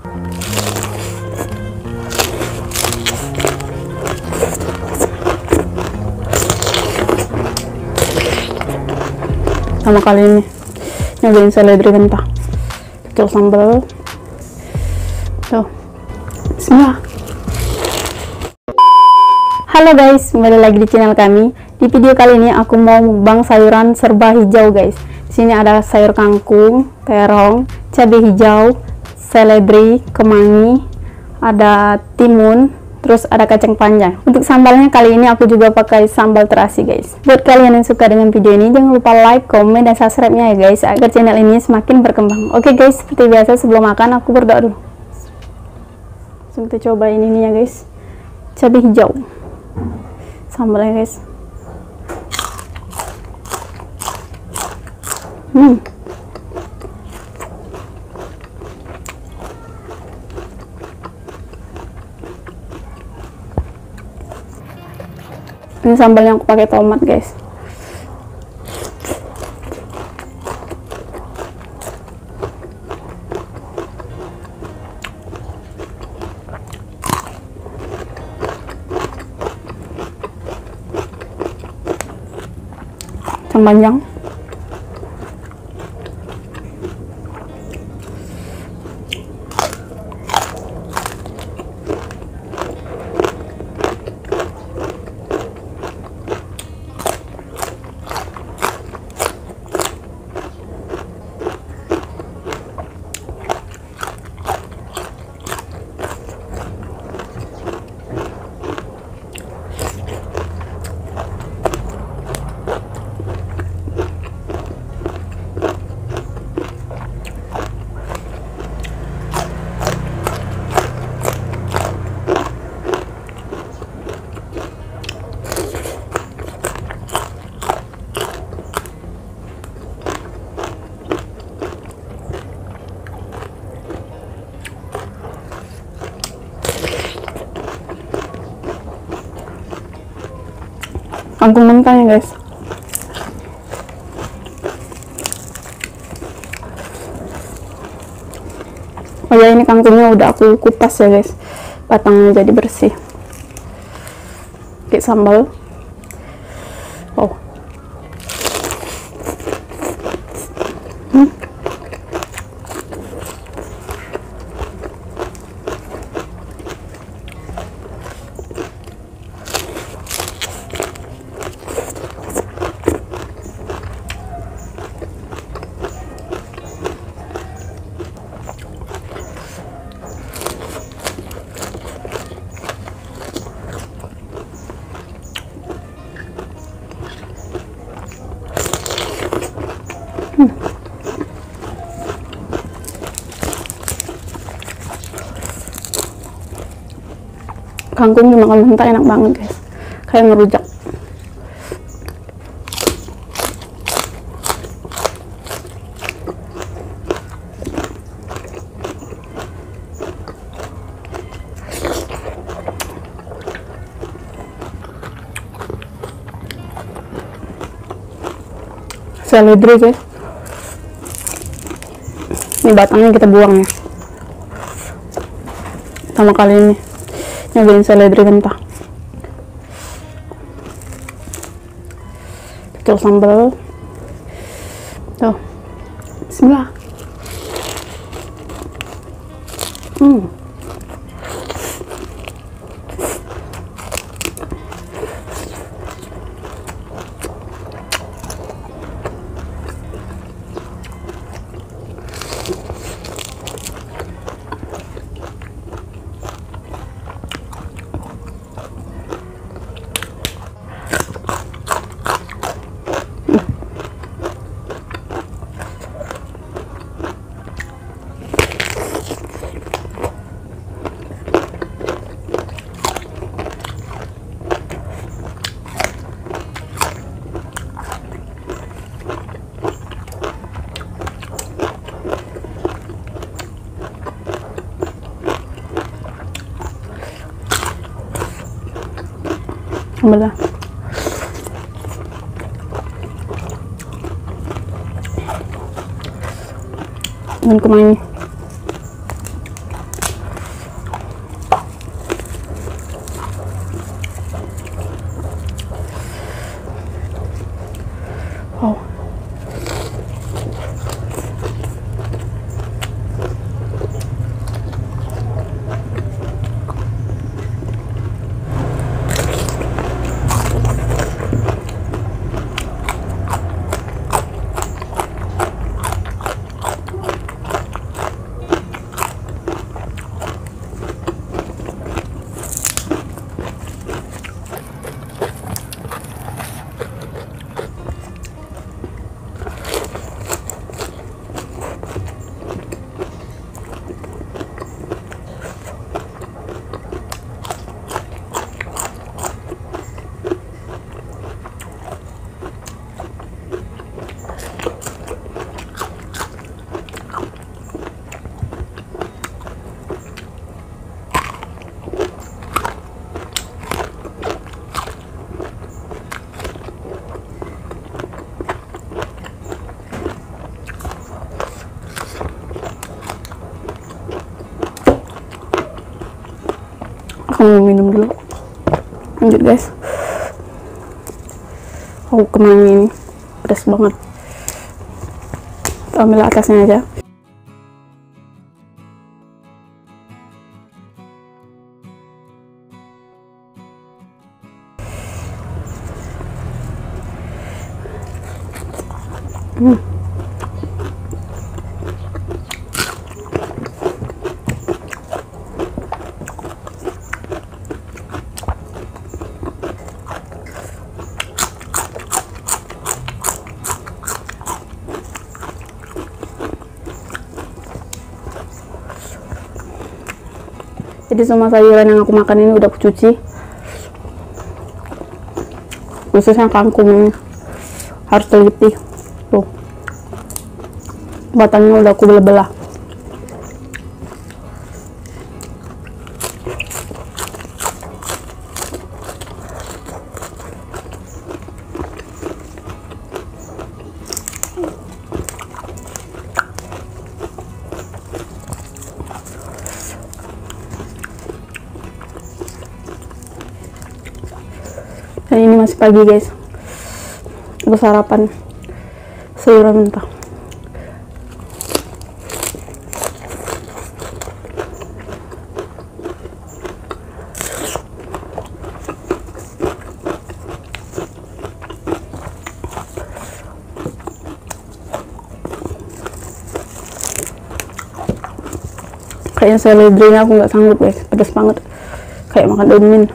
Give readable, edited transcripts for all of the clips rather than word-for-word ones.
Sama kali ini nyobain seledri mentah, kecil sambal tuh. Bismillah. Halo guys, kembali lagi di channel kami. Di video kali ini aku mau mukbang sayuran serba hijau guys. Di sini ada sayur kangkung, terong, cabai hijau, seledri, kemangi, ada timun, terus ada kacang panjang. Untuk sambalnya kali ini aku juga pakai sambal terasi guys. Buat kalian yang suka dengan video ini, jangan lupa like, komen, dan subscribe-nya ya guys, agar channel ini semakin berkembang. Oke guys, seperti biasa sebelum makan aku berdoa dulu. Langsung kita coba ini nih ya guys, cabai hijau sambalnya guys. Ini sambalnya aku pakai tomat guys. Kacang panjang. Kangkung mentah ya guys. Oh ya, ini kangkungnya udah aku kupas ya guys, batangnya jadi bersih. Kayak sambal. Oh. Kangkung dimakan mentah enak banget guys, kayak ngerujak. Seledri guys, ini batangnya kita buang ya. Sama kali ini nyobain seledri mentah, kecil sambal tuh. Bismillah. Alhamdulillah. Dan kemangi. Aku mau minum dulu. Lanjut guys. Aku kemangi ini pedas banget. Kita ambil atasnya aja. Jadi semua sayuran yang aku makan ini udah aku cuci, khususnya kangkung ini harus teliti. Tuh, batangnya udah aku belah-belah. Dan ini masih pagi guys, aku sarapan sayuran mentah. Kayaknya seledrinya aku nggak sanggup guys, pedas banget, kayak makan daun mint.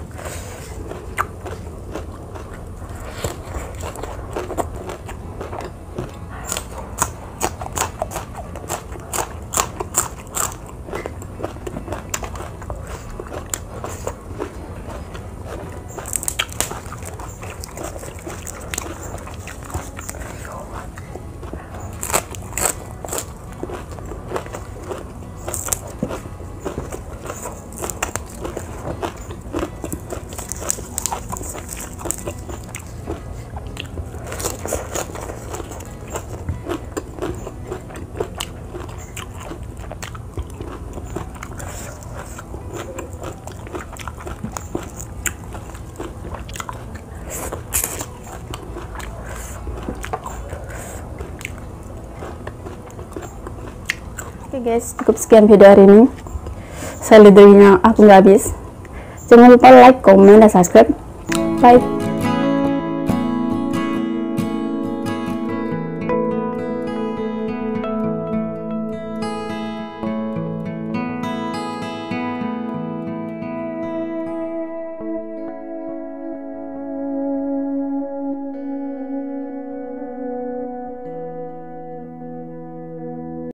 Oke guys, cukup sekian video hari ini. Seledrinya aku nggak habis. Jangan lupa like, comment, dan subscribe. Bye.